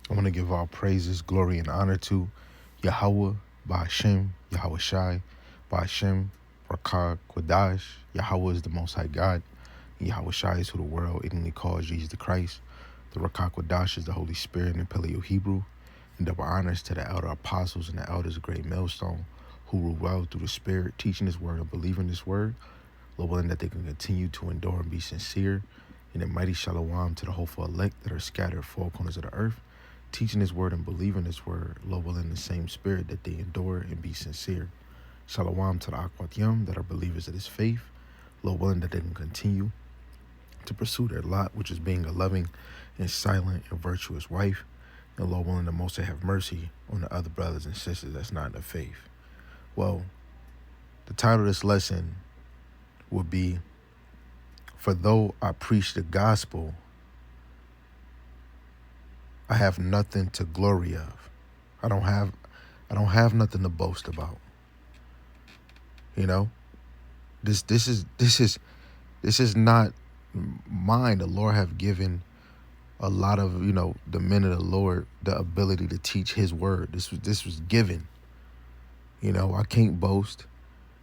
I want to give all praises, glory, and honor to Yahweh, Ba'ashem, Yahweh Shai, Ba'ashem, Rakah, Quadash. Yahweh is the Most High God. And Yahweh Shai is who the world ignorantly calls Jesus the Christ. The Rakah Quadash is the Holy Spirit in Paleo-Hebrew. And double honors to the elder apostles and the elders of Great Millstone who rule well through the Spirit, teaching His word and believing His word, Lord willing that they can continue to endure and be sincere. And a mighty shalom to the hopeful elect that are scattered four corners of the earth, teaching His word and believing His word, Lord willing the same Spirit that they endure and be sincere. Shalom to the Akwat Yam that are believers of His faith, Lord willing that they can continue to pursue their lot, which is being a loving and silent and virtuous wife. And Lord willing, the Most High have mercy on the other brothers and sisters that's not in the faith. Well, the title of this lesson would be, For though I preach the gospel, I have nothing to glory of. I don't have nothing to boast about. You know? This is not mine. The Lord have given a lot of, the men of the Lord the ability to teach His word. This was given. I can't boast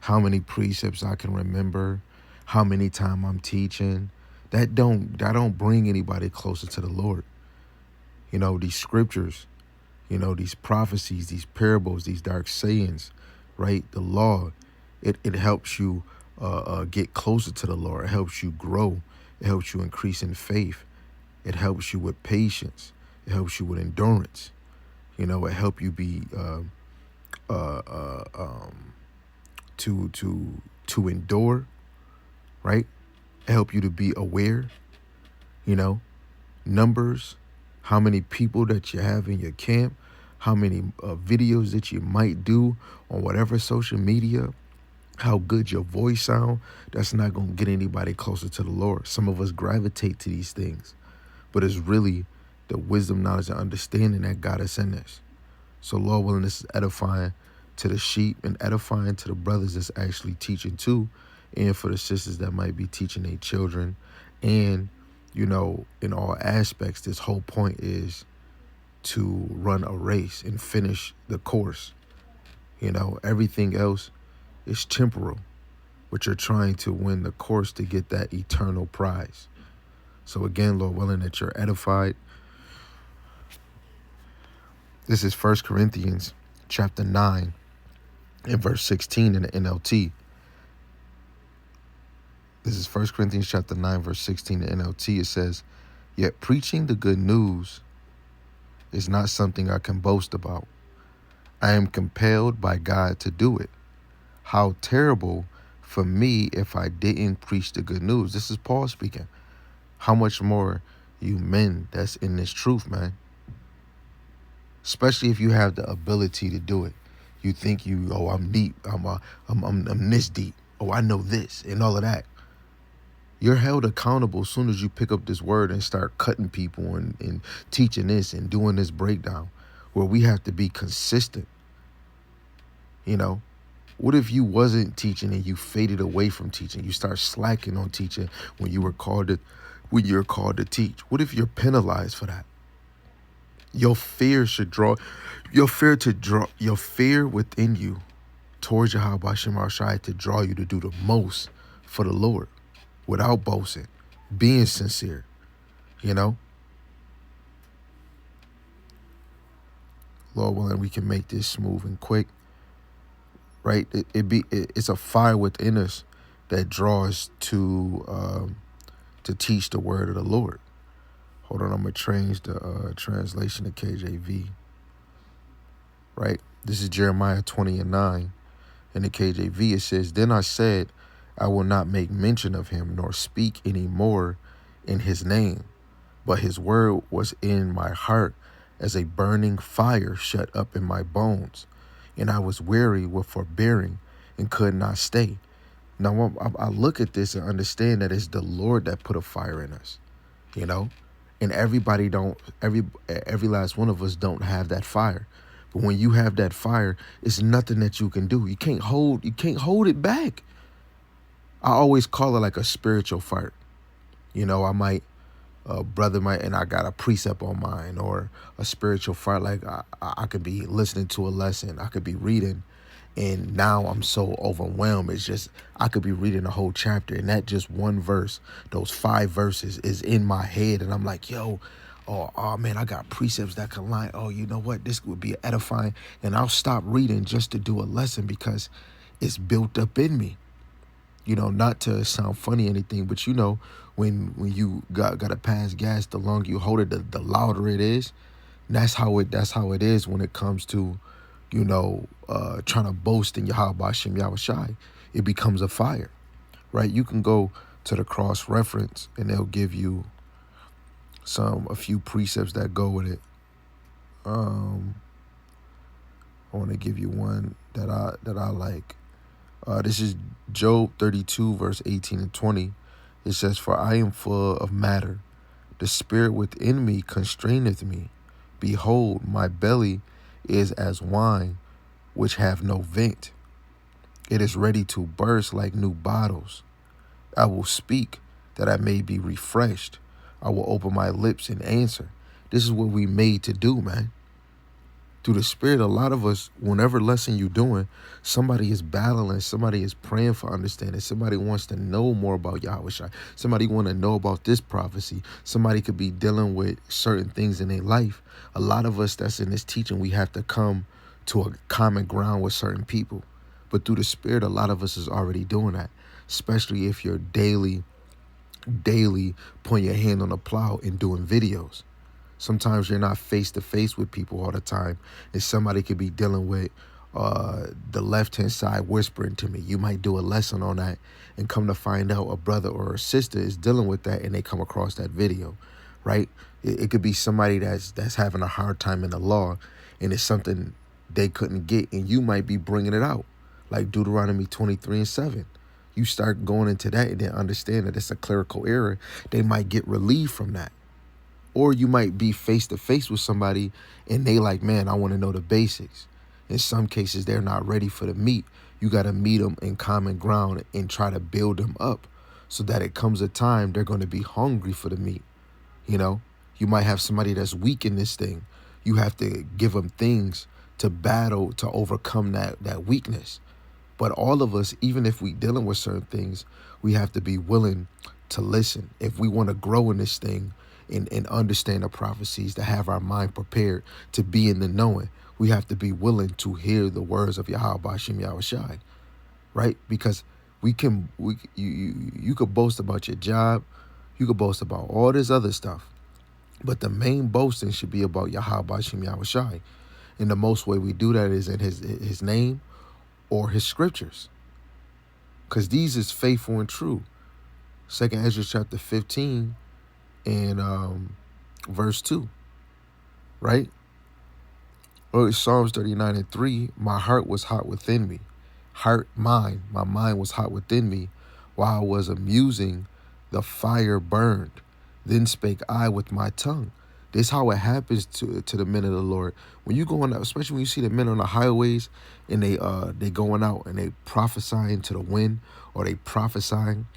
how many precepts I can remember, how many times I'm teaching. That don't bring anybody closer to the Lord. These scriptures, these prophecies, these parables, these dark sayings, right? The law, it helps you get closer to the Lord. It helps you grow. It helps you increase in faith. It helps you with patience. It helps you with endurance. It helps you be to endure, right? It helps you to be aware. Numbers, how many people that you have in your camp, how many videos that you might do on whatever social media, how good your voice sound. That's not going to get anybody closer to the Lord. Some of us gravitate to these things, but it's really the wisdom, knowledge, and understanding that got us in this. So Lord willing, this is edifying to the sheep and edifying to the brothers that's actually teaching too, and for the sisters that might be teaching their children. And in all aspects, this whole point is to run a race and finish the course. Everything else is temporal, but you're trying to win the course to get that eternal prize. So again, Lord willing, that you're edified. This is 1 Corinthians chapter 9 and verse 16 in the NLT. This is 1 Corinthians chapter 9, verse 16 in the NLT. It says, Yet preaching the good news is not something I can boast about. I am compelled by God to do it. How terrible for me if I didn't preach the good news. This is Paul speaking. How much more you men that's in this truth, man? Especially if you have the ability to do it. You think I'm deep. I'm this deep. Oh, I know this and all of that. You're held accountable as soon as you pick up this word and start cutting people and teaching this and doing this breakdown, where we have to be consistent. What if you wasn't teaching and you faded away from teaching? You start slacking on teaching when you're called to teach. What if you're penalized for that? Your fear within you towards Yahweh Shem Shai to draw you to do the most for the Lord without boasting, being sincere, Lord willing, we can make this smooth and quick, right? It's a fire within us that draws to teach the word of the Lord. Hold on, I'm going to change the translation to KJV, right? This is Jeremiah 20:9. In the KJV, it says, Then I said, I will not make mention of him, nor speak any more in his name. But his word was in my heart as a burning fire shut up in my bones. And I was weary with forbearing and could not stay. Now, I look at this and understand that it's the Lord that put a fire in us, And every last one of us don't have that fire. But when you have that fire, it's nothing that you can do. You can't hold it back. I always call it like a spiritual fire. I might a brother might, and I got a precept on mine or a spiritual fire. Like I could be listening to a lesson, I could be reading, and now I'm so overwhelmed. It's just I could be reading a whole chapter, and that just one verse, those 5 verses, is in my head, and I'm like, yo. Oh man, I got precepts that can line. Oh, you know what? This would be edifying. And I'll stop reading just to do a lesson because it's built up in me. Not to sound funny or anything, but when you gotta pass gas, the longer you hold it, the louder it is. And that's how it is when it comes to, trying to boast in Yahweh Hashem Yahushai. It becomes a fire, right? You can go to the cross reference and they'll give you a few precepts that go with it. I want to give you one that I like. This is Job 32, verse 18 and 20. It says, "For I am full of matter. The spirit within me constraineth me. Behold, my belly is as wine, which have no vent. It is ready to burst like new bottles. I will speak, that I may be refreshed. I will open my lips and answer." This is what we made to do, man. Through the Spirit, a lot of us, whenever lesson you're doing, somebody is battling, somebody is praying for understanding, somebody wants to know more about Yahweh Shai, somebody want to know about this prophecy, somebody could be dealing with certain things in their life. A lot of us that's in this teaching, we have to come to a common ground with certain people. But through the Spirit, a lot of us is already doing that, especially if you're daily putting your hand on the plow and doing videos. Sometimes you're not face to face with people all the time, and somebody could be dealing with the left-hand side whispering to me. You might do a lesson on that and come to find out a brother or a sister is dealing with that and they come across that video, right? It could be somebody that's having a hard time in the law and it's something they couldn't get, and you might be bringing it out, like Deuteronomy 23 and 7. You start going into that and then understand that it's a clerical error. They might get relief from that. Or you might be face to face with somebody and they like, man, I want to know the basics. In some cases, they're not ready for the meat. You got to meet them in common ground and try to build them up so that it comes a time they're going to be hungry for the meat. You might have somebody that's weak in this thing. You have to give them things to battle, to overcome that weakness. But all of us, even if we dealing with certain things, we have to be willing to listen. If we want to grow in this thing and understand the prophecies, to have our mind prepared to be in the knowing, we have to be willing to hear the words of Yahweh Hashem Yahushai, right? Because you could boast about your job, you could boast about all this other stuff, but the main boasting should be about Yahweh Hashem Yahushai. And the most way we do that is in his name or his scriptures, because these is faithful and true. 2nd Ezra chapter 15 and verse 2, right? Or Psalms 39 and 3, "My heart was hot within me." My mind was hot within me. While I was amusing, the fire burned. Then spake I with my tongue. This is how it happens to the men of the Lord. When you going out, especially when you see the men on the highways and they going out and they prophesying to the wind, or they prophesying,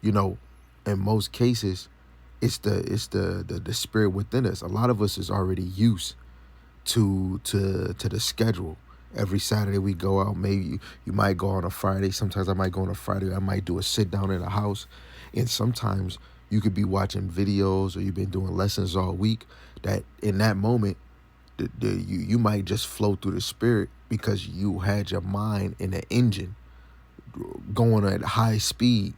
in most cases, it's the spirit within us. A lot of us is already used to the schedule. Every Saturday we go out. Maybe you might go on a Friday. Sometimes I might go on a Friday. I might do a sit down in the house. And sometimes you could be watching videos or you've been doing lessons all week, that in that moment, you might just flow through the spirit because you had your mind in the engine going at high speed,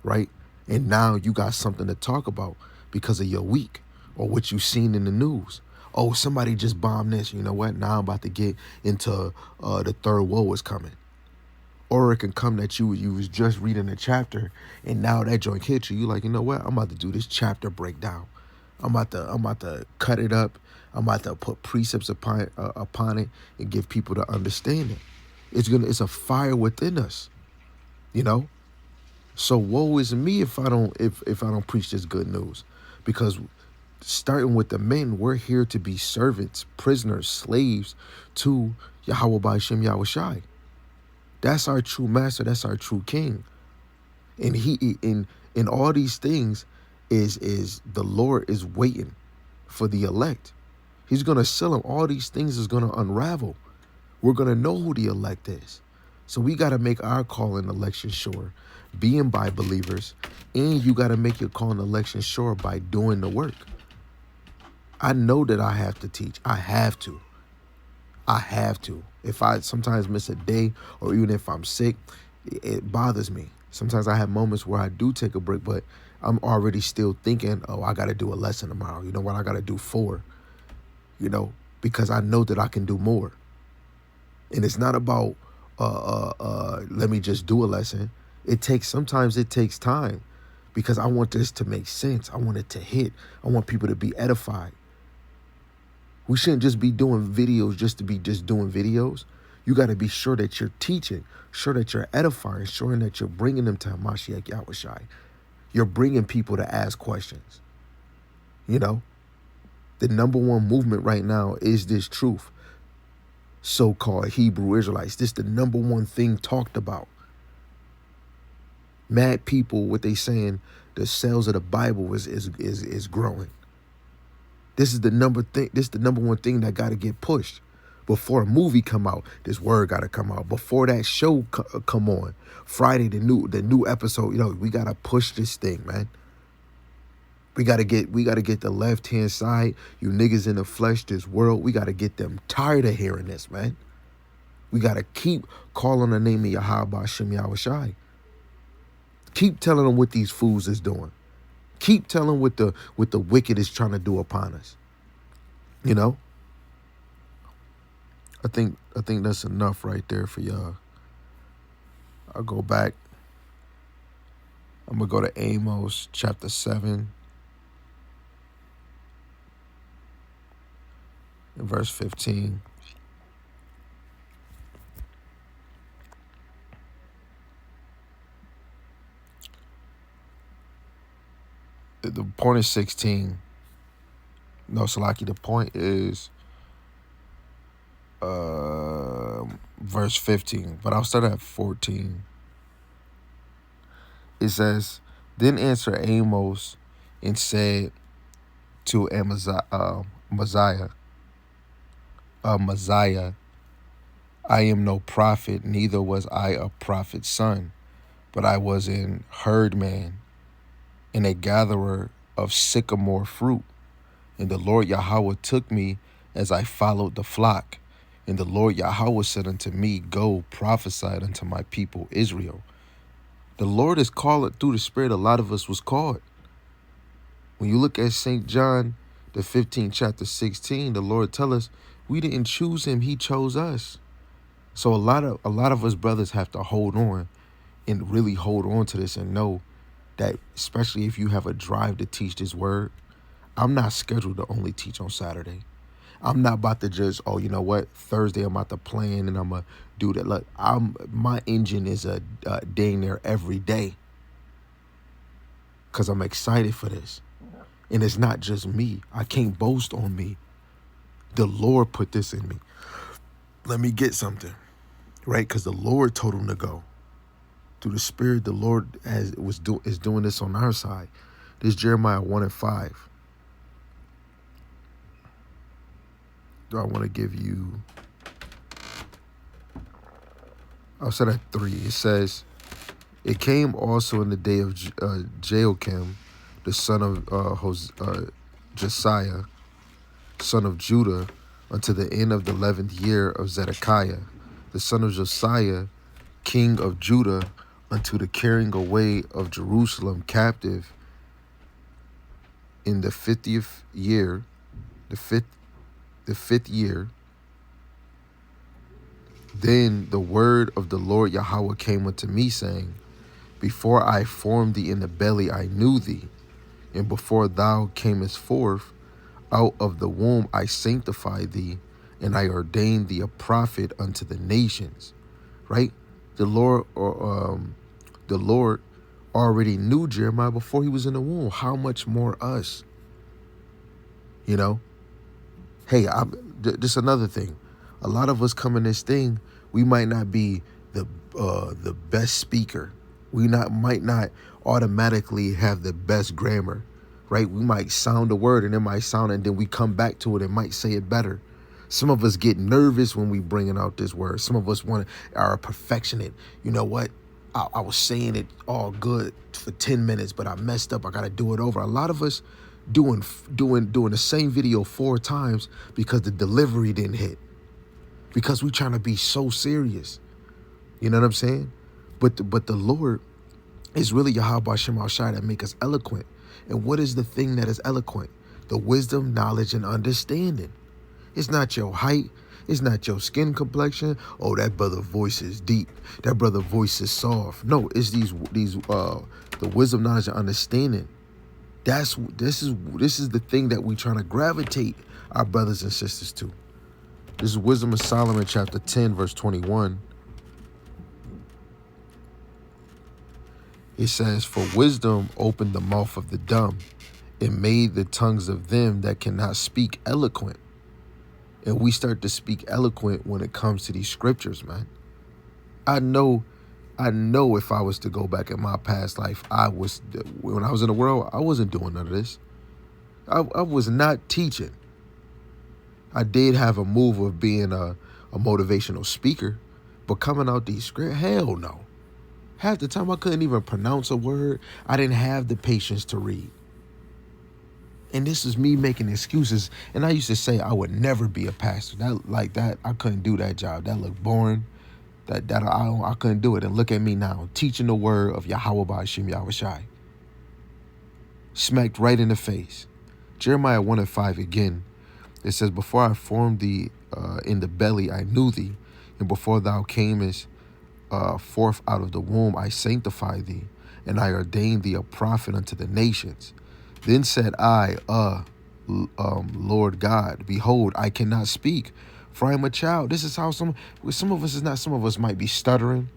right? And now you got something to talk about because of your week or what you've seen in the news. Oh, somebody just bombed this. You know what? Now I'm about to get into the third woe is coming. Or it can come that you was just reading a chapter and now that joint hit you. You like, you know what? I'm about to do this chapter breakdown. I'm about to cut it up. I'm about to put precepts upon it and give people to understand it. It's a fire within us, So woe is me if I don't preach this good news, because starting with the men, we're here to be servants, prisoners, slaves to Yahweh B'Shem Yahushai. That's our true master. That's our true king. And he in all these things, is the Lord is waiting for the elect. He's going to seal them. All these things is going to unravel. We're going to know who the elect is. So we got to make our call and election sure, being by believers, and you got to make your call and election sure by doing the work. I know that I have to teach. I have to. If I sometimes miss a day, or even if I'm sick, it bothers me. Sometimes I have moments where I do take a break, but I'm already still thinking, oh, I got to do a lesson tomorrow. You know what? I got to do 4, because I know that I can do more. And it's not about, let me just do a lesson. Sometimes it takes time, because I want this to make sense. I want it to hit. I want people to be edified. We shouldn't just be doing videos just to be just doing videos. You got to be sure that you're teaching, sure that you're edifying, sure that you're bringing them to Hamashiach Yahushai. You're bringing people to ask questions. The number one movement right now is this truth. So-called Hebrew Israelites. This is the number one thing talked about. Mad people, what they saying, the sales of the Bible is growing. This is the number one thing that got to get pushed. Before a movie come out, this word got to come out. Before that show come on, Friday, the new episode, we got to push this thing, man. We got to get the left-hand side, you niggas in the flesh, this world, we got to get them tired of hearing this, man. We got to keep calling the name of Yahweh Hashem Yahushai. Keep telling them what these fools is doing. Keep telling what the wicked is trying to do upon us. I think that's enough right there for y'all. I'll go back. I'm gonna go to Amos chapter 7, and verse 15. The point is 16. No, Salaki, the point is verse 15. But I'll start at 14. It says, Then answered Amos and said to Messiah, I am no prophet, neither was I a prophet's son, but I was an herdman and a gatherer of sycamore fruit. And the Lord Yahweh took me as I followed the flock. And the Lord Yahweh said unto me, Go, prophesy unto my people Israel. The Lord is calling through the Spirit. A lot of us was called. When you look at St. John, the 15th chapter 16, the Lord tell us we didn't choose him, he chose us. So a lot of us brothers have to hold on and really hold on to this and know that, especially if you have a drive to teach this word, I'm not scheduled to only teach on Saturday. I'm not about to just, you know what, Thursday I'm about to plan and I'm going to do that. Look, my engine is a dang there every day because I'm excited for this. And it's not just me. I can't boast on me. The Lord put this in me. Let me get something, right? Because the Lord told him to go. Through the Spirit, the Lord is doing this on our side. This is Jeremiah 1:5. I want to give you, I'll start at 3. It says, It came also in the day of Jehoiakim, the son of Josiah, son of Judah, unto the end of the 11th year of Zedekiah, the son of Josiah, king of Judah, unto the carrying away of Jerusalem captive in the 50th year, the fifth year. Then the word of the Lord Yahweh came unto me, saying, Before I formed thee in the belly I knew thee, and before thou camest forth out of the womb I sanctified thee, and I ordained thee a prophet unto the nations. Right? The Lord already knew Jeremiah before he was in the womb. How much more us? Hey, just another thing. A lot of us come in this thing, we might not be the best speaker. We might not automatically have the best grammar. right? We might sound a word and it might sound, and then we come back to it and might say it better. Some of us get nervous when we bringing out this word. Some of us are perfectionist. You know what? I was saying it all good for 10 minutes, but I messed up. I got to do it over. A lot of us doing the same video 4 times because the delivery didn't hit. Because we trying to be so serious. You know what I'm saying? But the Lord is really Yahweh Shem Al-Shai that make us eloquent. And what is the thing that is eloquent? The wisdom, knowledge, and understanding. It's not your height. It's not your skin complexion. Oh, that brother voice is deep. That brother voice is soft. No, it's the wisdom, knowledge, and understanding. This is the thing that we trying to gravitate our brothers and sisters to. This is Wisdom of Solomon, chapter 10, verse 21. It says, "For wisdom opened the mouth of the dumb, and made the tongues of them that cannot speak eloquent." And we start to speak eloquent when it comes to these scriptures, man. I know if I was to go back in my past life, when I was in the world, I wasn't doing none of this. I was not teaching. I did have a move of being a motivational speaker, but coming out these scripts, hell no. Half the time I couldn't even pronounce a word. I didn't have the patience to read. And this is me making excuses. And I used to say I would never be a pastor. I couldn't do that job. That looked boring. I couldn't do it. And look at me now, teaching the word of Yahweh Ba'ashem Yahushai. Smacked right in the face. Jeremiah 1:5 again. It says, "Before I formed thee in the belly, I knew thee. And before thou camest forth out of the womb, I sanctified thee. And I ordained thee a prophet unto the nations. Then said I, Lord God, behold, I cannot speak, for I am a child." This is how some of us might be stuttering.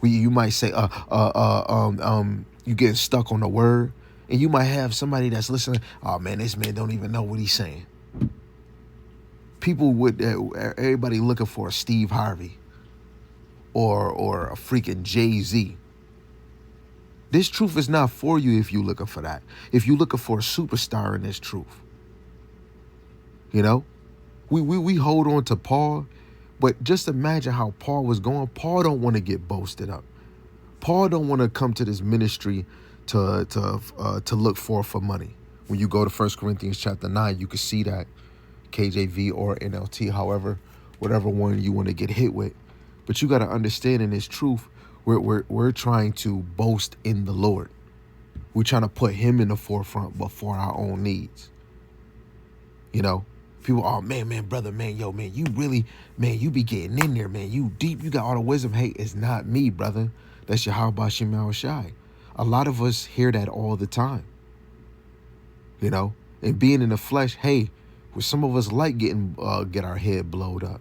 You might say, you getting stuck on the word. And you might have somebody that's listening, "Oh man, this man don't even know what he's saying." Everybody looking for a Steve Harvey or a freaking Jay-Z. This truth is not for you if you're looking for that. If you're looking for a superstar in this truth. You know? We hold on to Paul, but just imagine how Paul was going. Paul don't want to get boasted up. Paul don't want to come to this ministry to look for money. When you go to 1 Corinthians chapter 9, you can see that. KJV or NLT, however, whatever one you want to get hit with. But you got to understand in this truth, we're trying to boast in the Lord. We're trying to put him in the forefront before our own needs. You know, people, "Oh man, brother, man, yo, man, you really, man, you be getting in there, man. You deep, you got all the wisdom." Hey, it's not me, brother. That's Yahweh Ba'ashem Yahushai. A lot of us hear that all the time. You know, and being in the flesh, hey, well, some of us like get our head blowed up.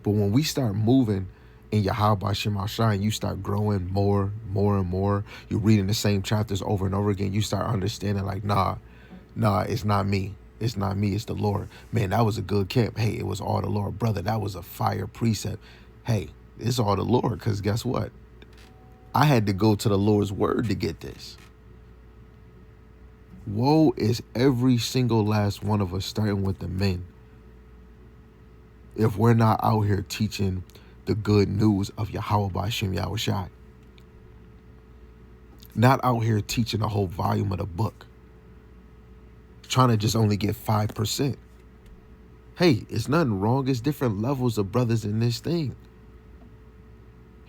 But when we start moving in Yahweh Ba'ashem Yahushai, you start growing more and more. You're reading the same chapters over and over again. You start understanding like, nah, it's not me. It's not me. It's the Lord. Man, that was a good camp. Hey, it was all the Lord. Brother, that was a fire precept. Hey, it's all the Lord, because guess what? I had to go to the Lord's word to get this. Woe is every single last one of us, starting with the men, if we're not out here teaching the good news of Yahweh Ba'ashem Yahushai. Not out here teaching a whole volume of the book. Trying to just only get 5%. Hey, it's nothing wrong. It's different levels of brothers in this thing.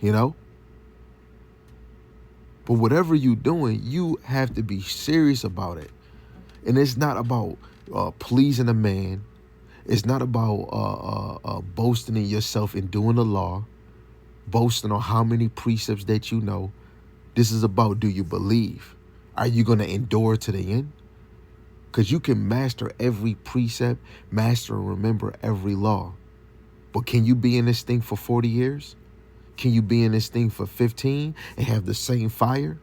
You know? But whatever you're doing, you have to be serious about it. And it's not about pleasing a man. It's not about boasting in yourself and doing the law. Boasting on how many precepts that you know. This is about, do you believe? Are you going to endure to the end? Because you can master every precept, master and remember every law. But can you be in this thing for 40 years? Can you be in this thing for 15 and have the same fire?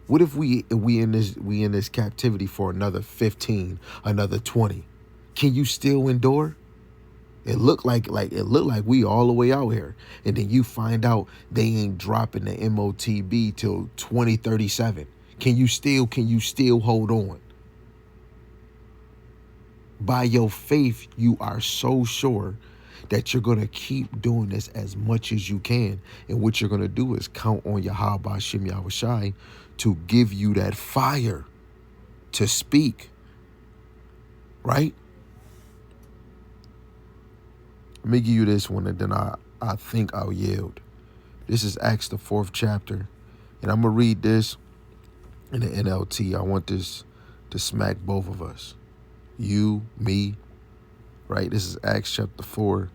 What if we in this captivity for another 15, another 20? Can you still endure? It looked like we all the way out here, and then you find out they ain't dropping the MOTB till 2037. Can you still hold on? By your faith, you are so sure that you're going to keep doing this as much as you can. And what you're going to do is count on Yahweh Hashem Yahushai to give you that fire to speak, right? Let me give you this one, and then I think I'll yield. This is Acts, the 4th chapter. And I'm going to read this in the NLT. I want this to smack both of us. You, me, right? This is Acts chapter 4,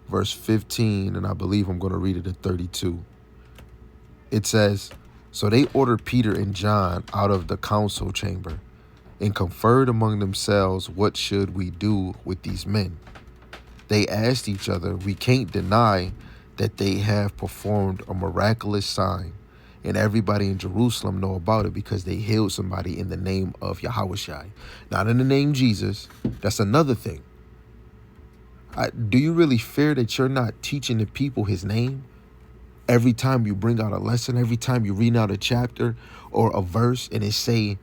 verse 15, and I believe I'm going to read it at 32. It says, "So they ordered Peter and John out of the council chamber and conferred among themselves, what should we do with these men? They asked each other, we can't deny that they have performed a miraculous sign, and everybody in Jerusalem know about it because they healed somebody in the name of Yahushai." Not in the name Jesus. That's another thing. Do you really fear that you're not teaching the people his name? Every time you bring out a lesson, every time you read out a chapter or a verse and it say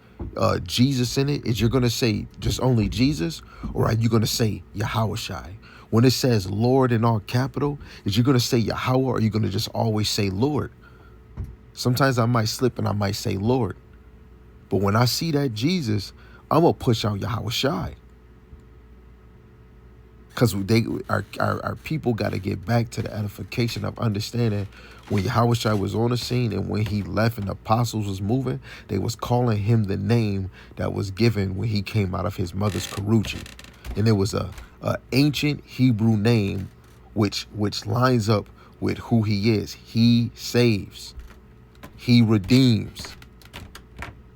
Jesus in it, is you're going to say just only Jesus, or are you going to say Yahushai? When it says Lord in all capital, is you going to say Yahweh, or are you going to just always say Lord? Sometimes I might slip and I might say Lord. But when I see that Jesus, I'm going to push out Yahushai. Because our people got to get back to the edification of understanding when Yahushua was on the scene and when he left and the apostles was moving, they was calling him the name that was given when he came out of his mother's Karuchi. And it was a ancient Hebrew name which lines up with who he is. He saves. He redeems.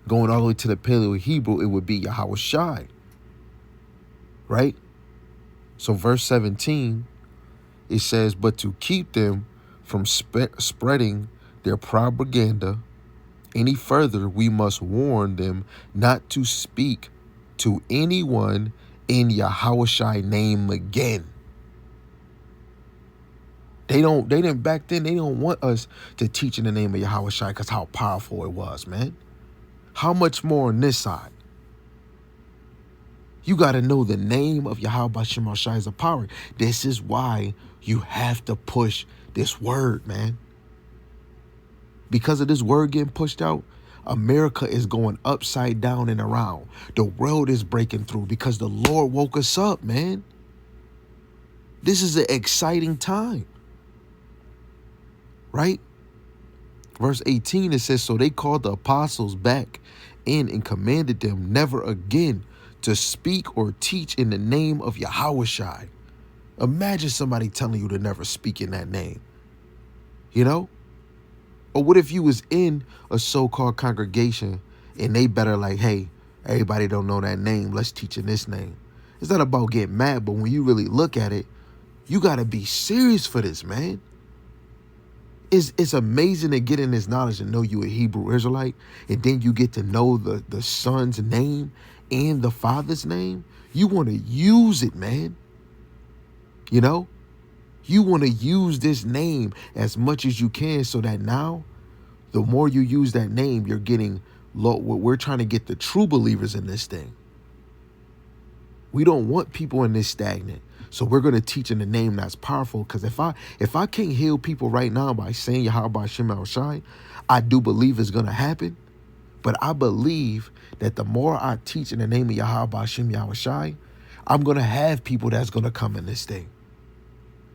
Going all the way to the Paleo Hebrew, it would be Yahushai. Right? So verse 17, it says, "But to keep them from spreading their propaganda any further, we must warn them not to speak to anyone in Yahushai name again." They didn't back then, they don't want us to teach in the name of Yahushai because how powerful it was, man. How much more on this side? You got to know the name of Yahweh Shem Shai is a power. This is why you have to push this word, man. Because of this word getting pushed out, America is going upside down and around. The world is breaking through because the Lord woke us up, man. This is an exciting time. Right? Verse 18, it says, "So they called the apostles back in and commanded them never again to speak or teach in the name of Yahushai." Imagine somebody telling you to never speak in that name. You know? Or what if you was in a so-called congregation and they better like, hey, everybody don't know that name, let's teach in this name. It's not about getting mad, but when you really look at it, you got to be serious for this, man. It's amazing to get in this knowledge and know you a Hebrew Israelite, and then you get to know the son's name and the father's name. You want to use it, man. You know? You want to use this name as much as you can so that now, the more you use that name, you're getting low. We're trying to get the true believers in this thing. We don't want people in this stagnant. So we're going to teach in the name that's powerful. Because if I can't heal people right now by saying Yahweh Shem Shai, I do believe it's going to happen. But I believe that the more I teach in the name of Yahweh Shem Shai, I'm going to have people that's going to come in this thing.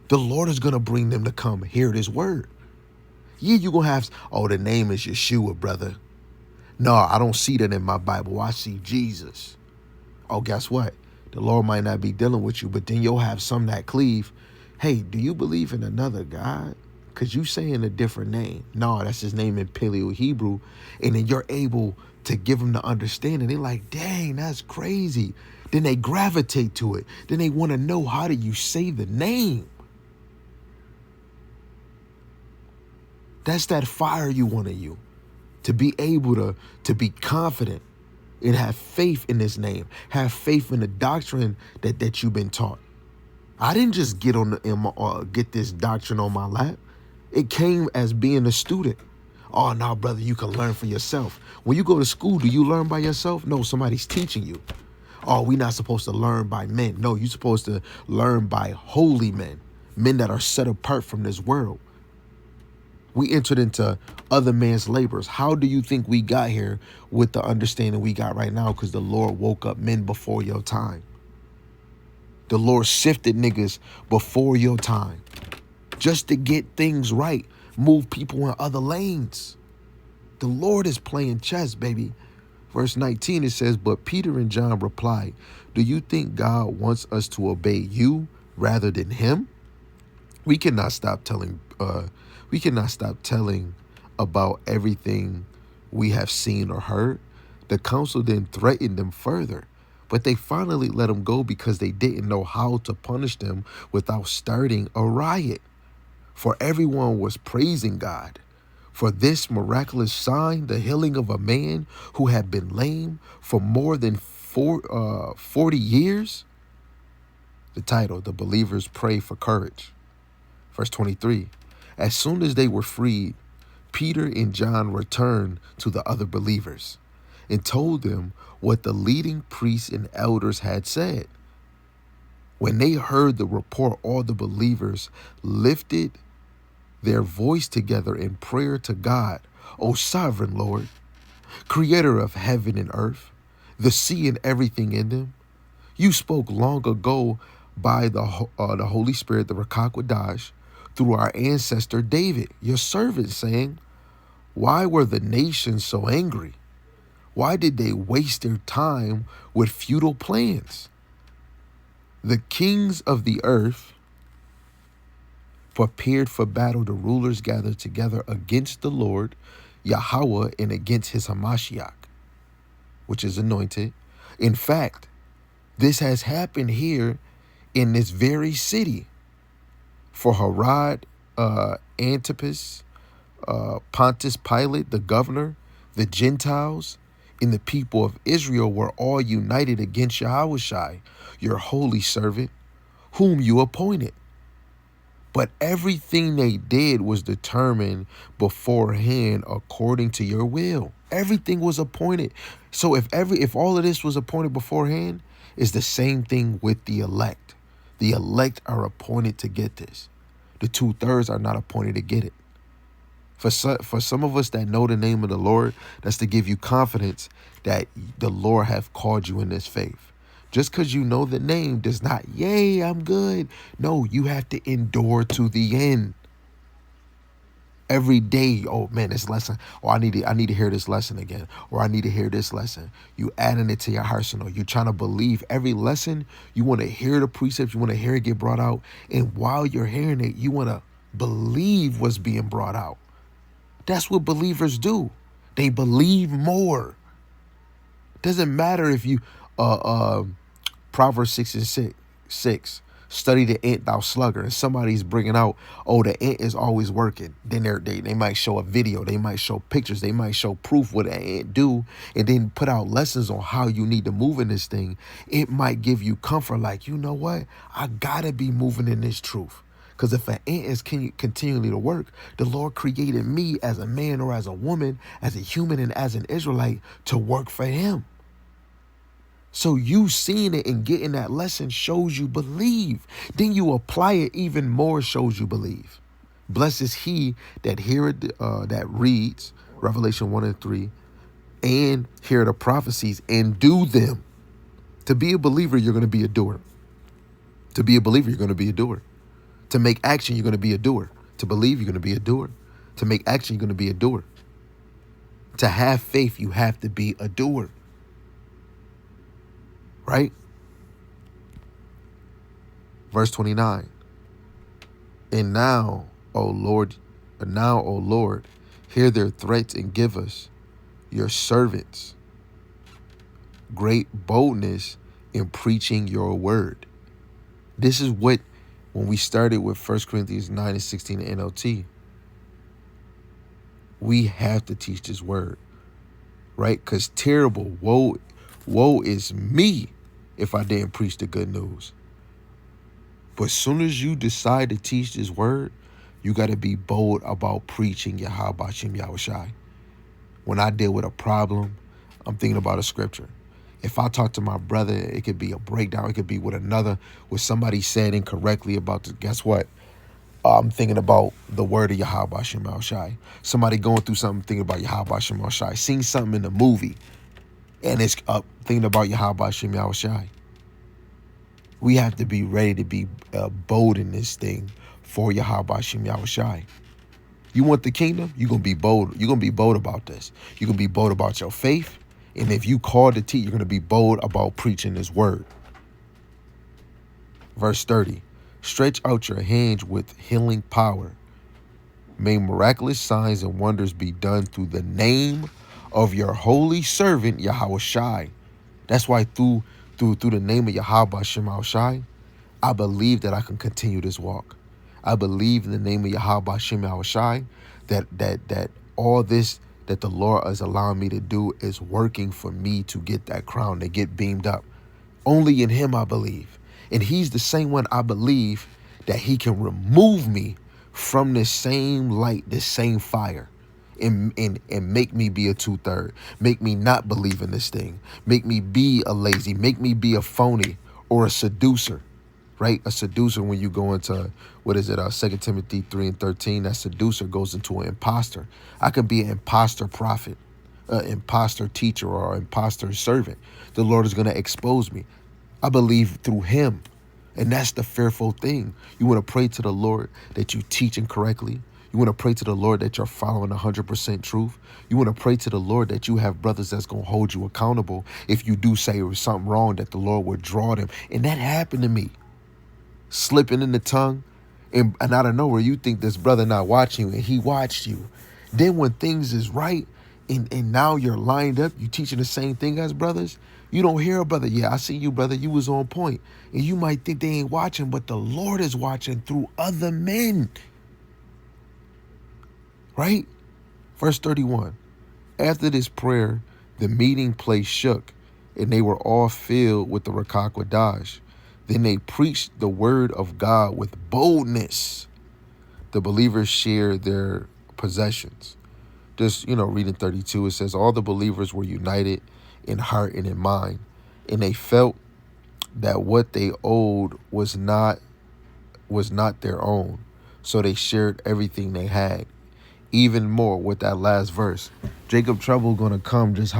The Lord is going to bring them to come hear this word. Yeah, you're going to have, oh, the name is Yeshua, brother. No, I don't see that in my Bible. I see Jesus. Oh, guess what? The Lord might not be dealing with you, but then you'll have some that cleave. Hey, do you believe in another God? Because you saying a different name. No, that's his name in Paleo Hebrew. And then you're able to give them the understanding. They're like, dang, that's crazy. Then they gravitate to it. Then they want to know, how do you say the name? That's that fire you want in you. To be able to be confident and have faith in this name. Have faith in the doctrine that you've been taught. I didn't just get this doctrine on my lap. It came as being a student. Oh, no, brother, you can learn for yourself. When you go to school, do you learn by yourself? No, somebody's teaching you. Oh, we're not supposed to learn by men. No, you're supposed to learn by holy men, men that are set apart from this world. We entered into other man's labors. How do you think we got here with the understanding we got right now? Because the Lord woke up men before your time. The Lord sifted niggas before your time just to get things right, move people in other lanes. The Lord is playing chess, baby. Verse 19, it says, but Peter and John replied, do you think God wants us to obey you rather than him? We cannot stop telling about everything we have seen or heard. The council then threatened them further, but they finally let them go because they didn't know how to punish them without starting a riot. For everyone was praising God for this miraculous sign, the healing of a man who had been lame for more than 40 years. The title, The Believers Pray for Courage. Verse 23, as soon as they were freed, Peter and John returned to the other believers and told them what the leading priests and elders had said. When they heard the report, all the believers lifted their voice together in prayer to God. O sovereign Lord, creator of heaven and earth, the sea and everything in them, you spoke long ago by the Holy Spirit, the Ruach HaKodesh, through our ancestor David, your servant, saying, why were the nations so angry? Why did they waste their time with futile plans? The kings of the earth prepared for battle. The rulers gathered together against the Lord, Yahweh, and against his Hamashiach, which is anointed. In fact, this has happened here in this very city. For Herod Antipas, Pontius Pilate, the governor, the Gentiles, and the people of Israel were all united against Yahushua, your holy servant, whom you appointed. But everything they did was determined beforehand according to your will. Everything was appointed. So if all of this was appointed beforehand, it's the same thing with the elect. The elect are appointed to get this. The 2/3 are not appointed to get it. For some of us that know the name of the Lord, that's to give you confidence that the Lord have called you in this faith. Just because you know the name does not, yay, I'm good. No, you have to endure to the end. Every day, oh man, this lesson, oh, I need to hear this lesson again, or I need to hear this lesson. You adding it to your arsenal. You're trying to believe every lesson. You want to hear the precepts. You want to hear it get brought out. And while you're hearing it, you want to believe what's being brought out. That's what believers do. They believe more. Doesn't matter if you, Proverbs 6:6, study the ant, thou sluggard, and somebody's bringing out, oh, the ant is always working. Then they might show a video, they might show pictures, they might show proof what an ant do, and then put out lessons on how you need to move in this thing. It might give you comfort, like, you know what? I gotta be moving in this truth. Because if an ant is continually to work, the Lord created me as a man or as a woman, as a human and as an Israelite to work for him. So you seeing it and getting that lesson shows you believe. Then you apply it even more, shows you believe. Blessed is he that heareth, that reads Revelation 1:3, and hear the prophecies and do them. To be a believer, you're going to be a doer. To be a believer, you're going to be a doer. To make action, you're going to be a doer. To believe, you're going to be a doer. To make action, you're going to be a doer. To have faith, you have to be a doer. Right? Verse 29. And now, O Lord, hear their threats and give us, your servants, great boldness in preaching your word. This is what, when we started with 1 Corinthians 9:16 NLT, we have to teach this word, right? Because terrible, woe is me if I didn't preach the good news. But as soon as you decide to teach this word, you got to be bold about preaching Yahweh Shem Yahushai. When I deal with a problem, I'm thinking about a scripture. If I talk to my brother, it could be a breakdown. It could be what somebody said incorrectly about this. Guess what? I'm thinking about the word of Yahweh Shem Shai. Somebody going through something, thinking about Yahweh Shem Shai. Seeing something in the movie, and it's up thinking about Yahweh Shem Shai. We have to be ready to be bold in this thing for Yahweh Shem Shai. You want the kingdom? You're going to be bold. You're going to be bold about this. You're going to be bold about your faith. And if you called to teach, you're going to be bold about preaching this word. Verse 30. Stretch out your hands with healing power. May miraculous signs and wonders be done through the name of your holy servant, Yahweh Shai. That's why through the name of Yahweh Shem Shai, I believe that I can continue this walk. I believe in the name of Yahweh Shem Shai that all this that the Lord is allowing me to do is working for me to get that crown, to get beamed up. Only in him I believe. And he's the same one I believe that he can remove me from this same light, this same fire, and make me be a 2/3, make me not believe in this thing, make me be a lazy, make me be a phony or a seducer, right? A seducer, when you go into, 2 Timothy 3:13, that seducer goes into an imposter. I could be an imposter prophet, an imposter teacher, or an imposter servant. The Lord is going to expose me. I believe through him. And that's the fearful thing. You want to pray to the Lord that you teaching correctly. You want to pray to the Lord that you're following 100% truth. You want to pray to the Lord that you have brothers that's going to hold you accountable. If you do say something wrong, that the Lord will draw them. And that happened to me. Slipping in the tongue. And out of nowhere, you think this brother not watching you, and he watched you. Then when things is right, and now you're lined up, you teaching the same thing as brothers, you don't hear a brother, yeah, I see you, brother, you was on point. And you might think they ain't watching, but the Lord is watching through other men. Right? Verse 31. After this prayer, the meeting place shook, and they were all filled with the Ruach HaKodesh. Then they preached the word of God with boldness. The believers shared their possessions. Just, reading 32, it says, all the believers were united in heart and in mind, and they felt that what they owed was not their own. So they shared everything they had. Even more with that last verse. Jacob Trouble gonna come. Just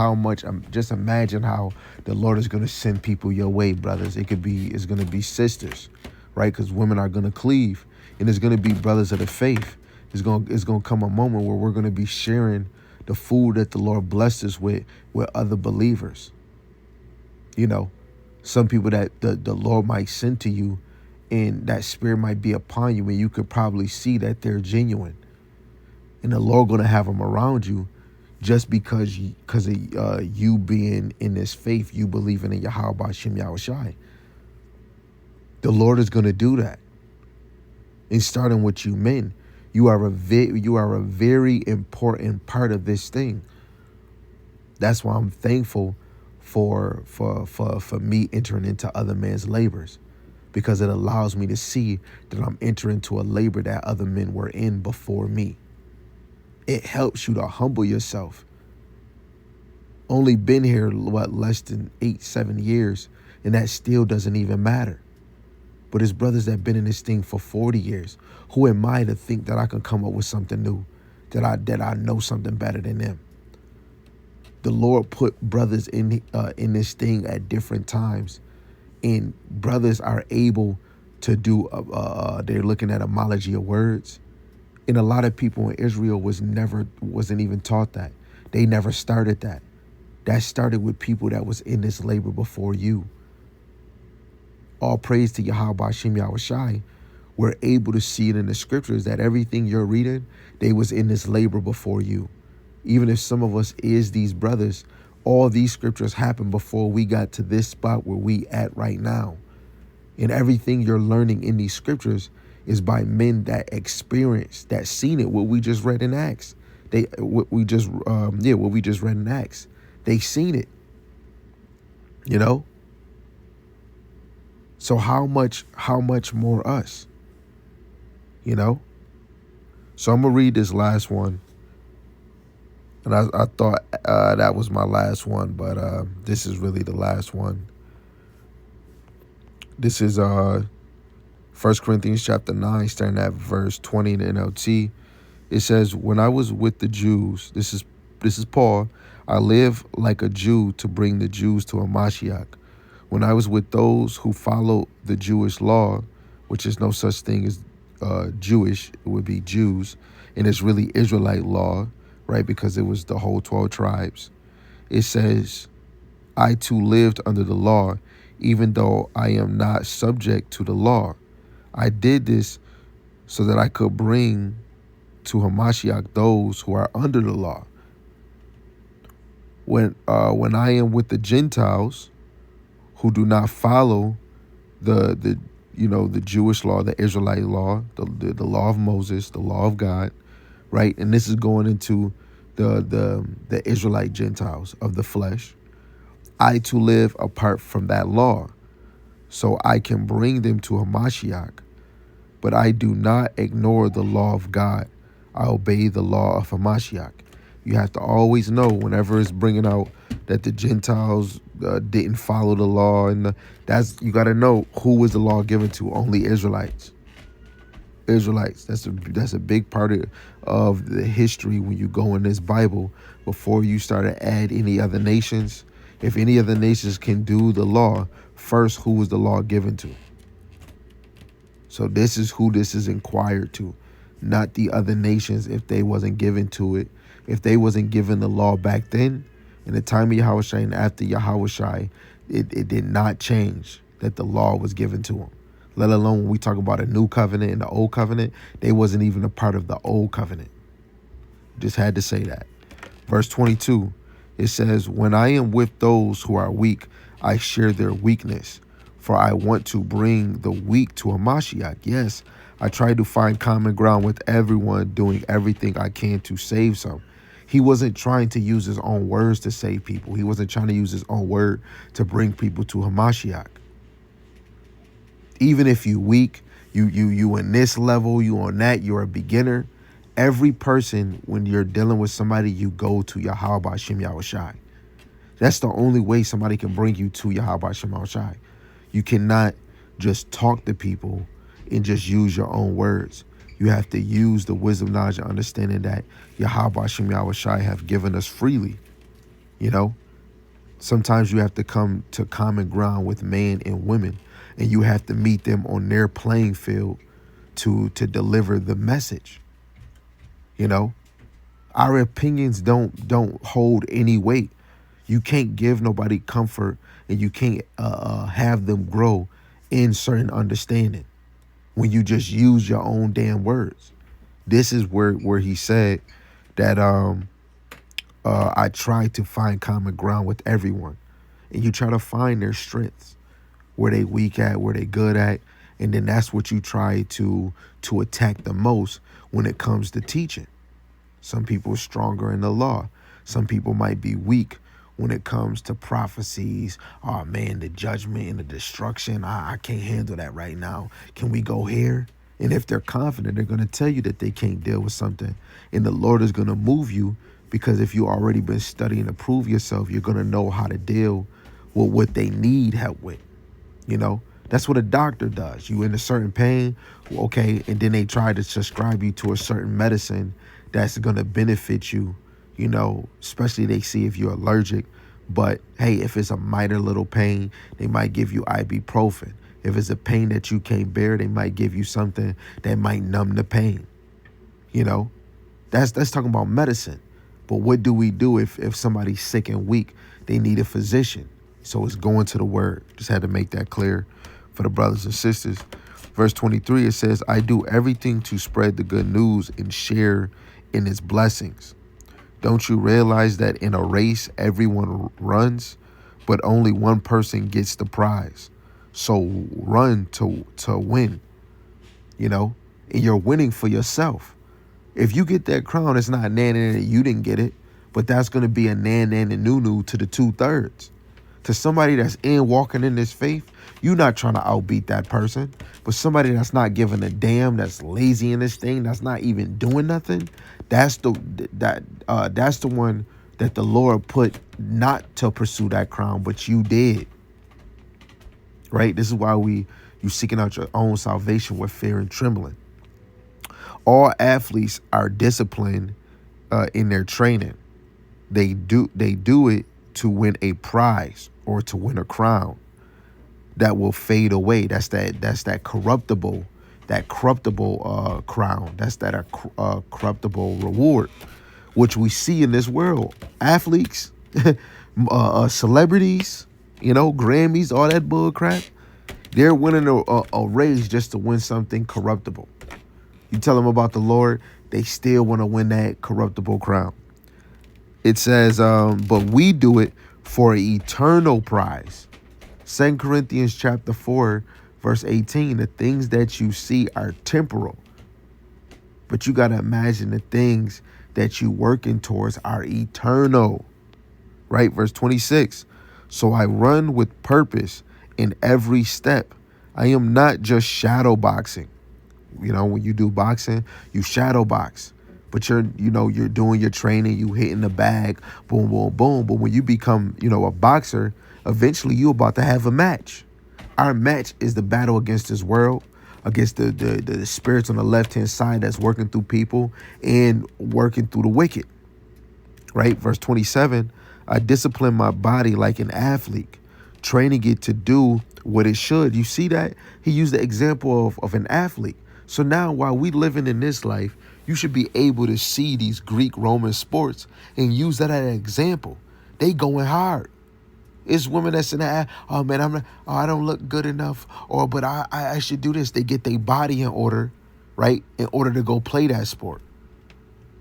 imagine how the Lord is gonna send people your way, brothers. It's gonna be sisters, right? Because women are gonna cleave, and it's gonna be brothers of the faith. It's gonna come a moment where we're gonna be sharing the food that the Lord blessed us with other believers. Some people that the Lord might send to you, and that spirit might be upon you, and you could probably see that they're genuine. And the Lord going to have them around you just because of you being in this faith, you believing in Yahweh Shem Yahushai. The Lord is going to do that. And starting with you men, you are a very important part of this thing. That's why I'm thankful for me entering into other men's labors, because it allows me to see that I'm entering into a labor that other men were in before me. It helps you to humble yourself. Only been here, less than 8-7 years, and that still doesn't even matter. But it's brothers that have been in this thing for 40 years. Who am I to think that I can come up with something new, that I know something better than them? The Lord put brothers in this thing at different times, and brothers are able to do. They're looking at etymology of words. And a lot of people in Israel wasn't even taught that. They never started that. That started with people that was in this labor before you. All praise to Yahweh Shem Yahushai. We're able to see it in the scriptures that everything you're reading, they was in this labor before you. Even if some of us is these brothers, all these scriptures happened before we got to this spot where we at right now. And everything you're learning in these scriptures is by men that experienced, that seen it. What we just read in Acts, what we just read in Acts, they seen it. So how much more us? So I'm gonna read this last one, and I thought that was my last one, but this is really the last one. This is 1 Corinthians chapter 9, starting at verse 20 in the NLT. It says, when I was with the Jews, this is Paul, I lived like a Jew to bring the Jews to a Mashiach. When I was with those who followed the Jewish law, which is no such thing as Jewish, it would be Jews, and it's really Israelite law, right? Because it was the whole 12 tribes. It says, I too lived under the law, even though I am not subject to the law. I did this so that I could bring to Hamashiach those who are under the law. When I am with the Gentiles who do not follow the Jewish law, the Israelite law, the law of Moses, the law of God, right? And this is going into the Israelite Gentiles of the flesh. I too live apart from that law, so I can bring them to Hamashiach. But I do not ignore the law of God. I obey the law of Hamashiach. You have to always know whenever it's bringing out that the Gentiles didn't follow the law, and you got to know who was the law given to. Only Israelites. Israelites. That's a big part of the history when you go in this Bible. Before you start to add any other nations, if any other nations can do the law, first who was the law given to? So this is who this is inquired to, not the other nations if they wasn't given to it. If they wasn't given the law back then, in the time of Yahushua and after Yahushua, it did not change that the law was given to them. Let alone when we talk about a new covenant and the old covenant, they wasn't even a part of the old covenant. Just had to say that. Verse 22, it says, when I am with those who are weak, I share their weakness. For I want to bring the weak to a Mashiach. Yes, I try to find common ground with everyone, doing everything I can to save some. He wasn't trying to use his own words to save people. He wasn't trying to use his own word to bring people to Hamashiach. Even if you weak, you in this level, you on that, you're a beginner. Every person, when you're dealing with somebody, you go to Yahweh B'Shem Yahushai. That's the only way somebody can bring you to Yahweh B'Shem Yahushai. You cannot just talk to people and just use your own words. You have to use the wisdom, knowledge, and understanding that Yahweh B'Shem Yahushai have given us freely. You know, sometimes you have to come to common ground with men and women, and you have to meet them on their playing field to deliver the message. You know, our opinions don't hold any weight. You can't give nobody comfort, and you can't have them grow in certain understanding when you just use your own damn words. This is where he said that I try to find common ground with everyone, and you try to find their strengths, where they weak at, where they good at, and then that's what you try to attack the most when it comes to teaching. Some people are stronger in the law. Some people might be weak when it comes to prophecies. Oh man, the judgment and the destruction, I can't handle that right now. Can we go here? And if they're confident, they're going to tell you that they can't deal with something. And the Lord is going to move you, because if you already been studying to prove yourself, you're going to know how to deal with what they need help with. You know, that's what a doctor does. You in a certain pain, okay, and then they try to prescribe you to a certain medicine that's going to benefit you, you know, especially they see if you're allergic. But hey, if it's a minor little pain, they might give you ibuprofen. If it's a pain that you can't bear, they might give you something that might numb the pain. You know, that's talking about medicine. But what do we do if somebody's sick and weak? They need a physician. So it's going to the word. Just had to make that clear for the brothers and sisters. Verse 23, it says, I do everything to spread the good news and share in its blessings. Don't you realize that in a race, everyone runs, but only one person gets the prize? So run to win, you know, and you're winning for yourself. If you get that crown, it's not nan and you didn't get it, but that's going to be a nan and nunu to the 2/3. To somebody that's walking in this faith, you're not trying to outbeat that person. But somebody that's not giving a damn, that's lazy in this thing, that's not even doing nothing, that's the one that the Lord put not to pursue that crown, but you did. Right? This is why you seeking out your own salvation with fear and trembling. All athletes are disciplined in their training. They do it to win a prize or to win a crown that will fade away. That's that corruptible crown. That's that corruptible reward, which we see in this world. Athletes, celebrities, Grammys, all that bull crap. They're winning a race just to win something corruptible. You tell them about the Lord, they still want to win that corruptible crown. It says, but we do it for an eternal prize. 2 Corinthians chapter 4, verse 18, the things that you see are temporal. But you got to imagine the things that you working towards are eternal. Right? Verse 26. So I run with purpose in every step. I am not just shadow boxing. When you do boxing, you shadow box. But you're doing your training, you hitting the bag, boom, boom, boom. But when you become, a boxer, eventually you're about to have a match. Our match is the battle against this world, against the spirits on the left-hand side that's working through people and working through the wicked. Right? Verse 27, I discipline my body like an athlete, training it to do what it should. You see that? He used the example of an athlete. So now while we living in this life, you should be able to see these Greek Roman sports and use that as an example. They going hard. It's women that's in the, oh man, I don't look good enough, but I should do this. They get their body in order, right? In order to go play that sport.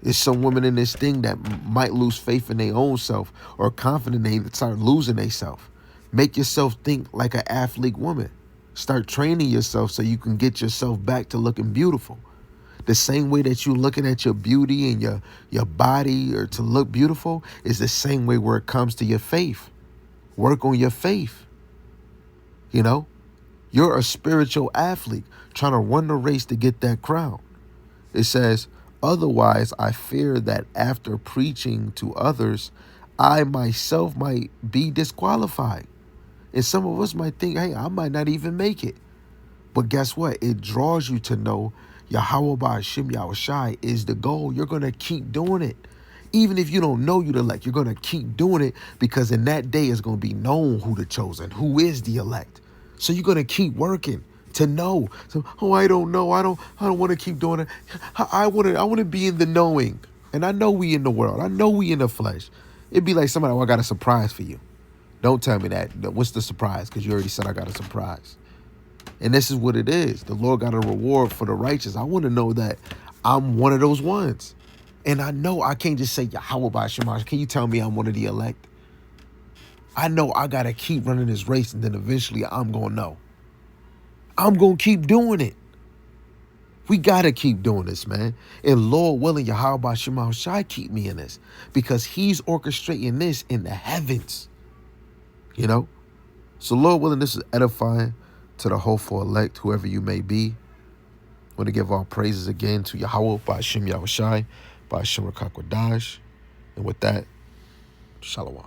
There's some women in this thing that might lose faith in their own self or confidence, they start losing themselves. Make yourself think like an athlete woman. Start training yourself so you can get yourself back to looking beautiful. The same way that you're looking at your beauty and your body or to look beautiful is the same way where it comes to your faith. Work on your faith. You're a spiritual athlete trying to run the race to get that crown. It says, otherwise, I fear that after preaching to others, I myself might be disqualified. And some of us might think, hey, I might not even make it. But guess what? It draws you to know Yahweh Ba'Shem Yahushai is the goal. You're going to keep doing it. Even if you don't know you the elect, you're going to keep doing it because in that day it's going to be known who the chosen, who is the elect. So you're going to keep working to know. So, I don't know. I don't want to keep doing it. I want to be in the knowing. And I know we in the world. I know we in the flesh. It'd be like somebody, I got a surprise for you. Don't tell me that. What's the surprise? Because you already said I got a surprise. And this is what it is. The Lord got a reward for the righteous. I want to know that I'm one of those ones. And I know I can't just say, Yahweh Ba'Shem. Can you tell me I'm one of the elect? I know I got to keep running this race and then eventually I'm going to know. I'm going to keep doing it. We got to keep doing this, man. And Lord willing, Yahweh Ba'Shem shall keep me in this because he's orchestrating this in the heavens. So Lord willing, this is edifying to the hopeful elect, whoever you may be. I want to give all praises again to Yahweh, Ba'Shem Yahushai, Ba'Shem Rakak Wadash. And with that, Shalom.